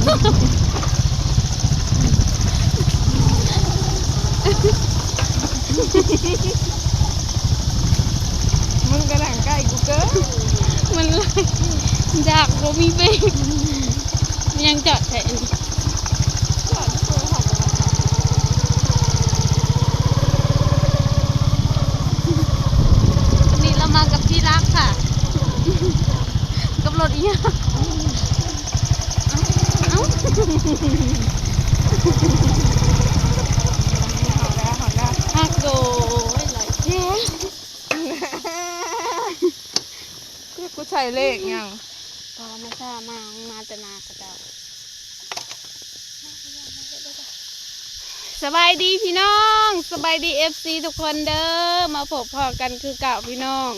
มึงกระดังใกล้กูเกินมันเลยจากโรมีเบงยังจอดแทนก่อนตัวหอมนี่เรามากับที่รักค่ะกับรถอีกเอ้าฮักโดยไหลแท้กูใช้เลขยังพอมาซ่ามาแต่นากระเจ้าสบายดีพี่น้องสบายดีFCทุกคนเด้อมาพบพอกันคือเก่าพี่น้อง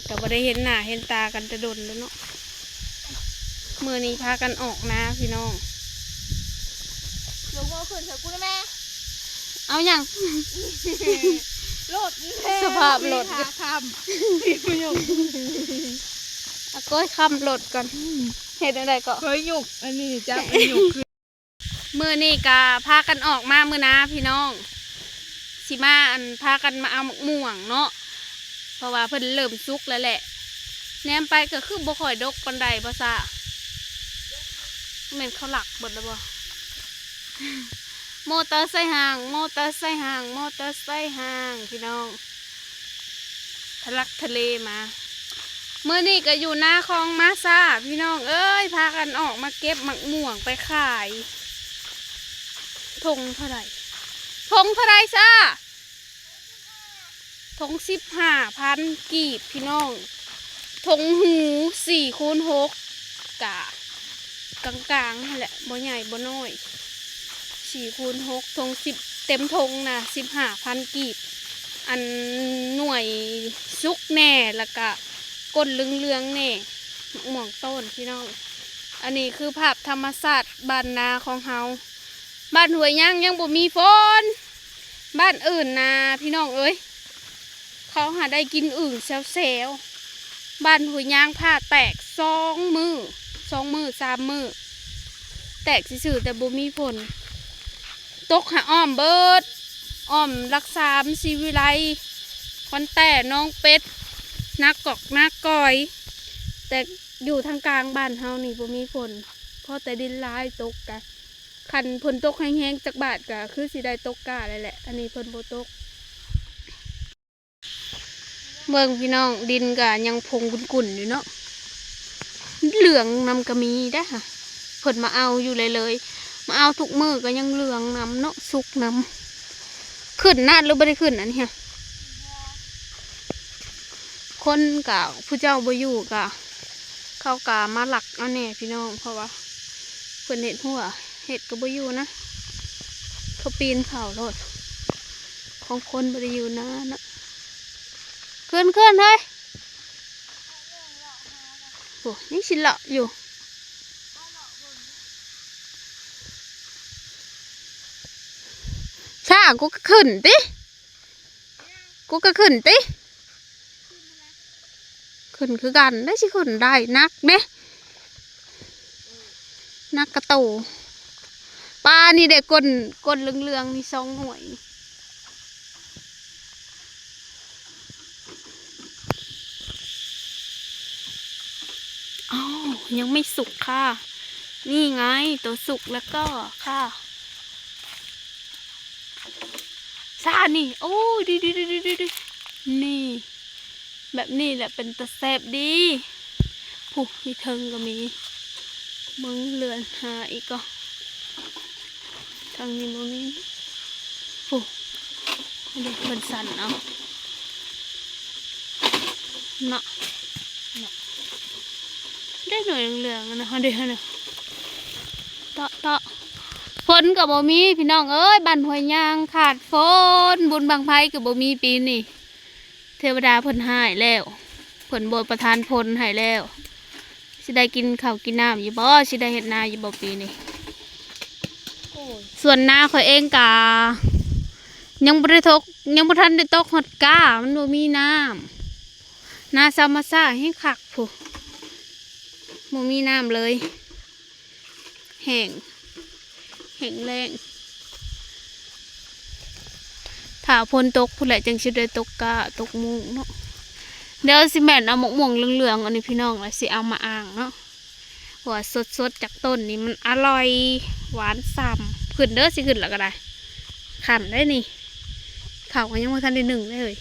ก็บ่ได้เห็นหน้าเห็นตากันจะดนแล้วเนาะมื้อนี้พากันออกนะพี่น้องลงมาขึ้นเถอะกูได้ไหมเอาอย่าง โหลดสภาพโหลดคำที่ไม่ยกก้อยคำโหลดก่อนเห็นอะไรก็เคยหยุกอันนี้จะเป็นหยุกคือมื้อนี้ก็พากันออกมามื้อนะพี่น้องสิมาพากันมาเอาหมกม่วงเนาะเพราะว่าเพิ่นเริ่มสุกแล้วแหละแนมไปก็คือบ่ค่อยดกปานใดบ่ซะแม่นเขาหลักเบิดแล้วบ่มอเตอร์ไซค์ห่างมอเตอร์ไซค์ห่างมอเตอร์ไซค์ห่างพี่น้องทะลักทะเลมาเมื่อนี้ก็อยู่หน้าคลองมาซาพี่น้องเอ้ยพากันออกมาเก็บหมักม่วงไปขายทงเท่าไหร่ทงเท่าไหร่ซ่าทง15,000กีบพี่น้องทงหู4x6กะกลางๆนั่นแหละบ่ใหญ่บ่น้อย4x6ทง10เต็มทงนะ15,000กีบอันหน่วยซุกแน่แล้วก็ก้นเหลืองๆแน่หม่วงต้นพี่น้องอันนี้คือภาพธรรมชาติบ้านนาของเฮาบ้านห้วยยังบ่มีฝนบ้านอื่นนะพี่น้องเอ้ยเขาหาได้กินอื่นแซวๆบ้านห้วยยางผ้าแตก2 มือ3 มือแตกซื่อๆแต่บ่มีฝนตกหาอ้อมเบิดอ้อมรักษาศิวิไลคอนแต่น้องเป็ดนักกอกนักก้อยแต่อยู่ทางกลางบ้านเฮานี่บ่มีฝนเพราะแต่ดินลายตกกะคันฝนตกแห้งๆจากบาทกะคือสิได้ตกกะเลยแหละอันนี้ฝนบ่ตกเบิ่งพี่น้องดินกะยังพงกุ่นๆอยู่เนาะเหลืองนำกะมีได้ค่ะเพิ่นมาเอาอยู่เลยมาเอาทุกมือก็ยังเหลืองนำเนาะสุกนำขึ้นนาดหรือไม่ได้ขึ้นอันนี้คนกะผู้เจ้าบ่อยู่กะเข้ากะมาหลักเอาแน่พี่น้องเพราะว่าเพิ่นเห็ดหัวเห็ดก็บ่อยู่นะเขาปีนเขาโลดของคนบ่ได้อยู่นะขึ้นเฮ้ยโอ้ยังชิเลาะอยู่ช่ากูก็ขึ้นติขึ้นคือกันได้สิขึ้นได้นักเด้นักกระตูปลานี่เด็กก้นเหลืองๆนี่2 หน่วยอ้าวยังไม่สุกค่ะนี่ไงตัวสุกแล้วก็ค่ะซานี่โอ้ดีนี่แบบนี้แหละเป็นตะแซบดีผู้มีเทิงก็มีมึงเลือนหาอีกก็ทางนี้บ่มีผู้เด็กมันสั่นเอาเนาะได้หน่วยเหลืองๆนะเดี๋ยวนะเตาะฝนกับบ่มีพี่น้องเอ้ยบ้านห้วยยางขาดฝนบุญบางไผกับบ่มีปีนี่เทวดาเพิ่นหายแล้วเพิ่นบ่ประทานพลหายแล้วสิได้กินข้าวกินน้ำอยู่บ่สิได้เฮ็ดนาอยู่บ่ปีนี้ส่วนนาข่อยเองกะยังบ่ได้ทันได้ตกฮอดกามันบ่มีน้ำนาซามาซ่าให้คักผู้บ่มีน้ำเลย แห้งแรงถ้าฝนตกผู้ใดจังสิได้ตกกะตกมุงเนาะเดี๋ยวสิแม่นเอาหมกม่วงเหลืองๆอันนี้พี่น้องแล้วสิเอามาอ่างเนาะหัวสดๆจากต้นนี่มันอร่อยหวานส่ำขึ้นเด้อสิขึ้นแล้วก็ได้ขำได้นี่ข่าวก็ยังไม่ทันได้หนึ่งเลย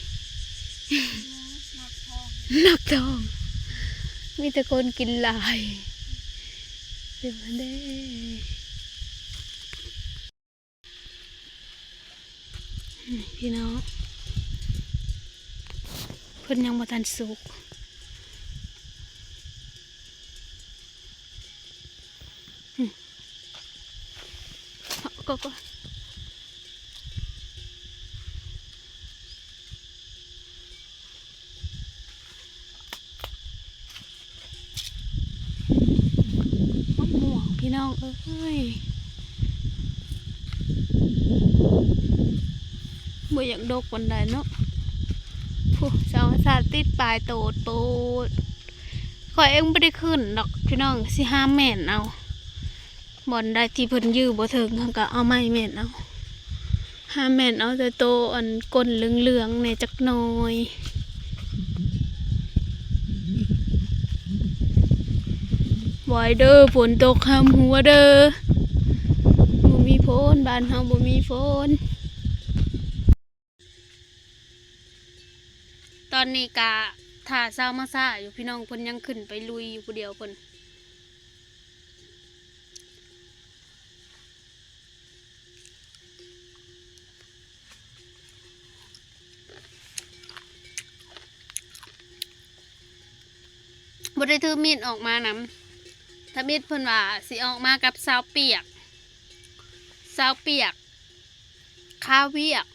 นักทองมีแต่คนกินลายเป็นมาได้พี่น้องเพิ่นยังบ่ทันสุกก็มะม่วงพี่น้องเอ้ยบ่อยากดกวันใดเนาะผู้สาวสาติดปลายโตดโปดข่อยเองไม่ได้ขึ้นดอกพี่น้องสิห้าแม่นเอาบ่อนได้ที่เพิ่นยื้อบ่ถึงเขาก็เอาไม้แม่นเอาห้าแม่นเอาแต่โตอันก้นเหลืองๆเนี่ยจักหน่อยบอยเด้อฝนตกห้ามหัวเด้อบ่มีฝนบ้านเฮาบ่มีฝนตอนนี้กะถ่าเช้ามาซ่าอยู่พี่น้องเพิ่นยังขึ้นไปลุยอยู่ผู้เดียวเพิ่นบ่ได้ถือมีดออกมานำถ้ามีดเพิ่นว่าสิออกมากับสาวเปียกข้าวเวียก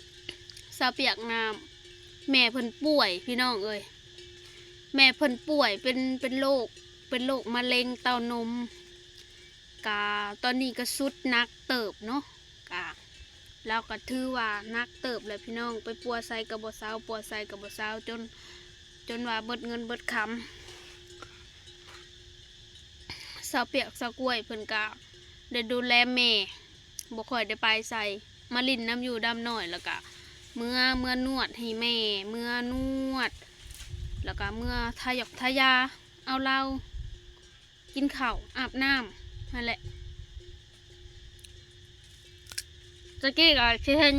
สาวเปียกน้ำแม่เพิ่นป่วยพี่น้องเอ้ยแม่เพิ่นป่วยเป็นโรคมะเร็งเต้านมกะตอนนี้ก็สุดนักเติบเนาะกะเราก็ถือว่านักเติบเลยพี่น้องไปปัวใส่กับบ่เซาจนว่าเบิดเงินเบิดคำสาวเปียกสาวกล้วยเพิ่นกะได้ดูแลแม่บ่ค่อยได้ไปใส่มาลินน้ำอยู่ดำหน่อยแล้วก็เมื่อนวดให้แม่เมื่อนวดแล้วก็เมื่อทายาเอาเหล้ากินข้าวอาบน้ำนั่นแหละตะกี้ก็สิเห็น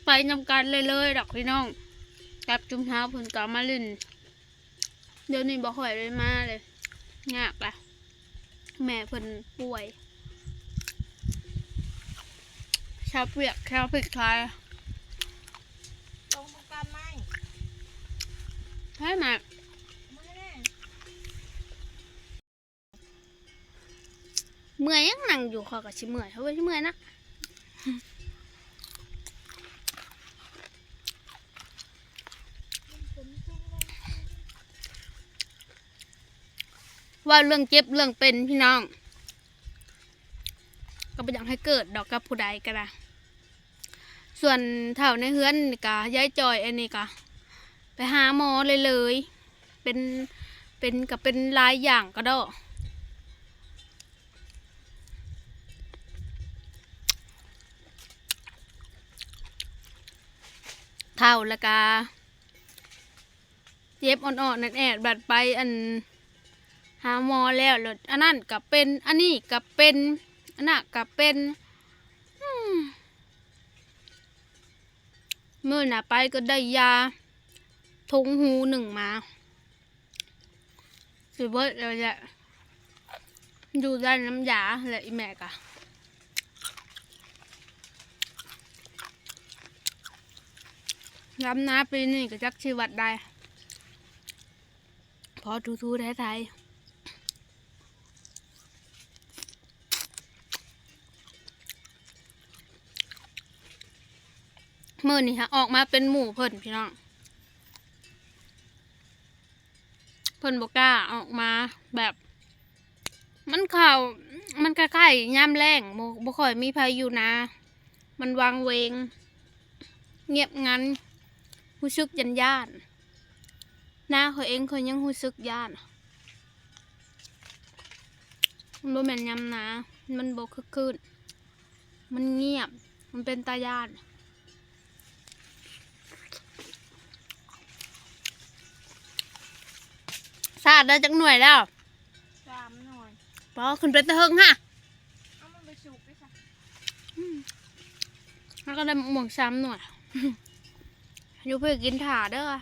ไปนำกันเลยดอกพี่น้องกับจุ่มเท้าเพิ่นก็มาลินเดี๋ยวนี้บ่ค่อยได้มาเลยยากละแม่เพิ่นป่วยชาวเปียกชาวผิดคลายตรงกันไหมให้มาเมื่อยยังนั่งอยู่ขอกับชิเมื่อยเขาไปชิเมื่อยนะว่าเรื่องเจ็บเรื่องเป็นพี่น้องก็ไม่อยากให้เกิดดอกกับผู้ใดก็ได้ส่วนเท่าในเฮือนนี่กะย้ายจอยอันนี้กะไปหาหมอเลยเป็นหลายอย่างก็ได้เท่าแล้วกะเจ็บอ่อนๆนั่นแอดบัดไปอันหาหมอแล้วเลยอันนั้นกับเป็นอันนี้กับเป็นอันนั้นกับเป็นเมื่อน่ะไปก็ได้ยาทงหูหนึ่งมาสิเบิดเลยแหละดูได้น้ำยาแหละอีแม่กะย้ำนะปีนี้ก็จักชีวัดได้พอทูไทยเมื่อนี่ฮะออกมาเป็นหมู่เพิ่นพี่น้องเพิ่นบอกกล้าออกมาแบบมันข่าวมันคล้ายๆย่ำแรงบ่ค่อยมีภัยอยู่นะมันวางเวงเงียบงันรู้สึกย่านหน้าเขาเองเขายังรู้สึกย่านบ่แม่นย่ำนะ มันบกคึกคืนมันเงียบมันเป็นตาญาติสาดได้จักหน่วยแล้ว 3 หน่อย พอขึ้นไปตะเฮิงฮะ เอามันไปสุกด้วยค่ะ แล้วก็ได้หม่วง3 หน่วย อยู่เพื่อกินถาเด้อ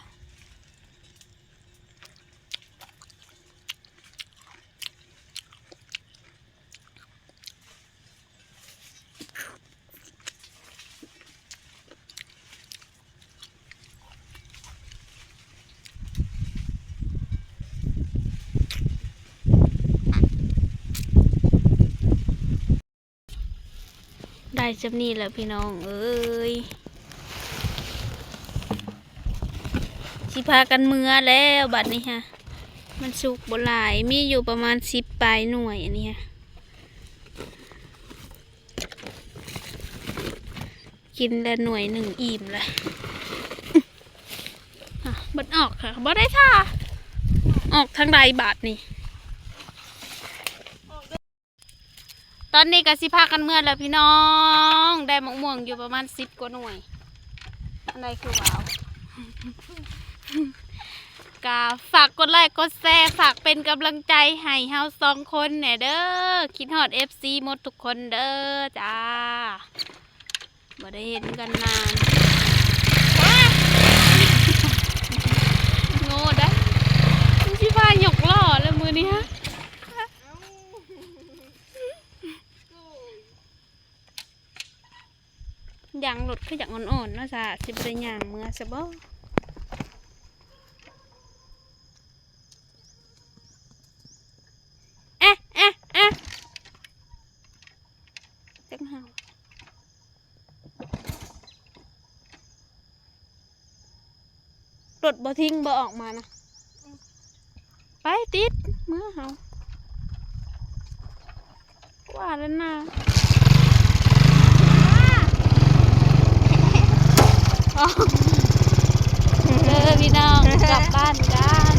ได้จำนี่แหละพี่น้องเอ้ยสิพากันเมื่อแล้วบัดนี้ฮะมันสุกบ่หลายมีอยู่ประมาณ10 ปลายหน่วยอันนี้ฮะกินแล้วหน่วยหนึ่งอิ่มเลยบัดออกค่ะบ่ได้ท่าออกทางใดบาทนี่ตอนนี้ก็สิพากันเมื่อแล้วพี่น้องได้มะม่วงอยู่ประมาณ10 กว่าหน่วยอันใดคือว้าว กาฝากกดไลค์กดแชร์ฝากเป็นกำลังใจให้เฮา2 คนแหน่เด้อคิดฮอด FC หมดทุกคนเด้อจ้าบ่ได้เห็นกันนาน โง่ได้มึงสิพาหยกล่อแล้วมือนี้ฮะยางรถคืออย่างอ่อนๆเนาะจ้าสิบได้ยางเมื่อซะบ่เอ๊ะจังหารถบ่ทิ้งบ่ออกมานะไปติดเมื่อเฮาว่าแล้วนะพี่น้องกลับบ้านกัน